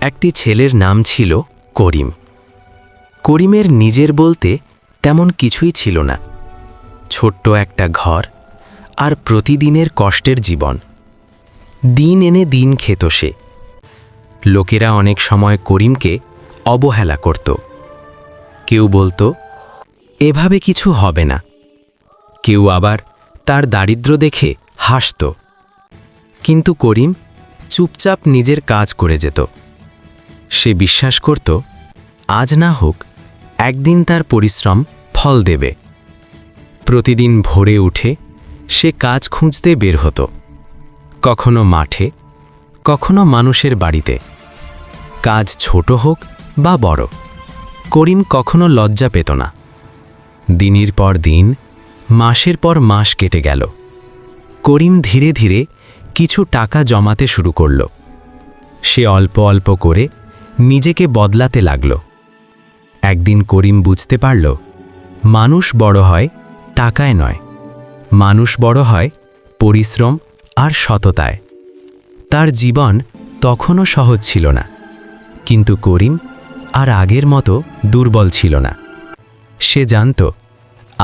একটি ছেলের নাম ছিল করিম। করিমের নিজের বলতে তেমন কিছুই ছিল না। ছোট্ট একটা ঘর আর প্রতিদিনের কষ্টের জীবন। দিন এনে দিন খেত সে। লোকেরা অনেক সময় করিমকে অবহেলা করত। কেউ বলতো এভাবে কিছু হবে না, কেউ আবার তার দারিদ্র্য দেখে হাসত। কিন্তু করিম চুপচাপ নিজের কাজ করে যেত। সে বিশ্বাস করত আজ না হোক একদিন তার পরিশ্রম ফল দেবে। প্রতিদিন ভোরে উঠে সে কাজ খুঁজতে বের হতো, কখনো মাঠে, কখনো মানুষের বাড়িতে। কাজ ছোট হোক বা বড়, করিম কখনো লজ্জা পেত না। দিনের পর দিন, মাসের পর মাস কেটে গেল। করিম ধীরে ধীরে কিছু টাকা জমাতে শুরু করল। সে অল্প অল্প করে নিজেকে বদলাতে লাগল। একদিন করিম বুঝতে পারল মানুষ বড় হয় টাকায় নয়, মানুষ বড় হয় পরিশ্রম আর সততায়। তার জীবন তখনও সহজ ছিল না, কিন্তু করিম আর আগের মতো দুর্বল ছিল না। সে জানত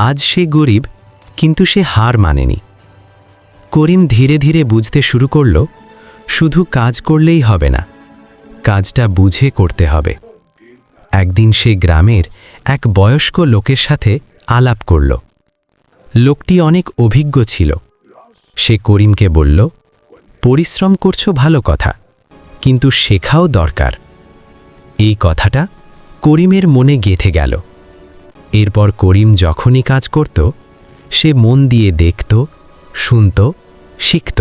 আজ সে গরিব, কিন্তু সে হার মানেনি। করিম ধীরে ধীরে বুঝতে শুরু করল শুধু কাজ করলেই হবে না, কাজটা বুঝে করতে হবে। একদিন সে গ্রামের এক বয়স্ক লোকের সাথে আলাপ করল। লোকটি অনেক অভিজ্ঞ ছিল। সে করিমকে বলল, পরিশ্রম করছো ভালো কথা, কিন্তু শেখাও দরকার। এই কথাটা করিমের মনে গেঁথে গেল। এরপর করিম যখনই কাজ করত, সে মন দিয়ে দেখত, শুনত, শিখত।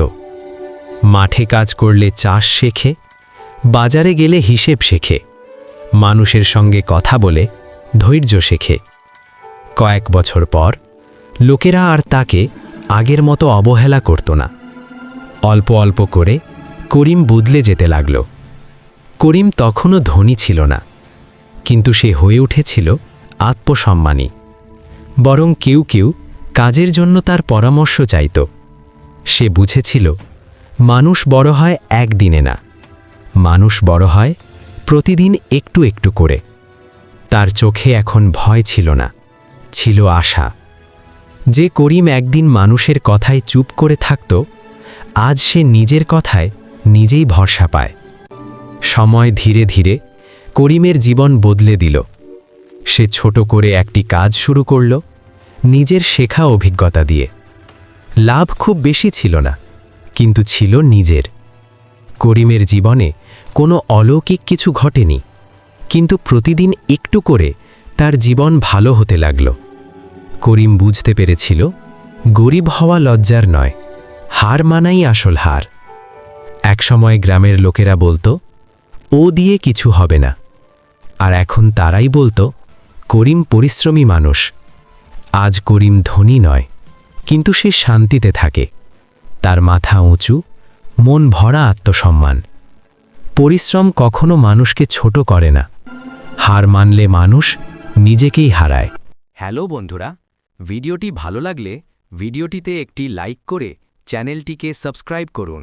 মাঠে কাজ করলে চাষ শেখে, বাজারে গেলে হিসেব শেখে, মানুষের সঙ্গে কথা বলে ধৈর্য শেখে। কয়েক বছর পর লোকেরা আর তাকে আগের মতো অবহেলা করত না। অল্প অল্প করে করিম বদলে যেতে লাগল। করিম তখনও ধনী ছিল না, কিন্তু সে হয়ে উঠেছিল আত্মসম্মানী। বরং কেউ কেউ কাজের জন্য তার পরামর্শ চাইত। সে বুঝেছিল মানুষ বড় হয় একদিনে না, মানুষ বড় হয় প্রতিদিন একটু একটু করে। তার চোখে এখন ভয় ছিল না, ছিল আশা। যে করিম একদিন মানুষের কথায় চুপ করে থাকত, আজ সে নিজের কথায় নিজেই ভরসা পায়। সময় ধীরে ধীরে করিমের জীবন বদলে দিল। সে ছোট করে একটি কাজ শুরু করল, নিজের শেখা অভিজ্ঞতা দিয়ে। লাভ খুব বেশি ছিল না, কিন্তু ছিল নিজের। করিমের জীবনে কোনো অলৌকিক কিছু ঘটেনি, কিন্তু প্রতিদিন একটু করে তার জীবন ভালো হতে লাগল। করিম বুঝতে পেরেছিল গরিব হওয়া লজ্জার নয়, হার মানাই আসল হার। একসময় গ্রামের লোকেরা বলতো ও দিয়ে কিছু হবে না, আর এখন তারাই বলতো করিম পরিশ্রমী মানুষ। আজ করিম ধনী নয়, কিন্তু সে শান্তিতে থাকে। তার মাথা উঁচু, মন ভরা আত্মসম্মান। পরিশ্রম কখনো মানুষকে ছোট করে না, হার মানলে মানুষ নিজেকেই হারায়। হ্যালো বন্ধুরা, ভিডিওটি ভালো লাগলে ভিডিওটিতে একটি লাইক করে চ্যানেলটিকে সাবস্ক্রাইব করুন।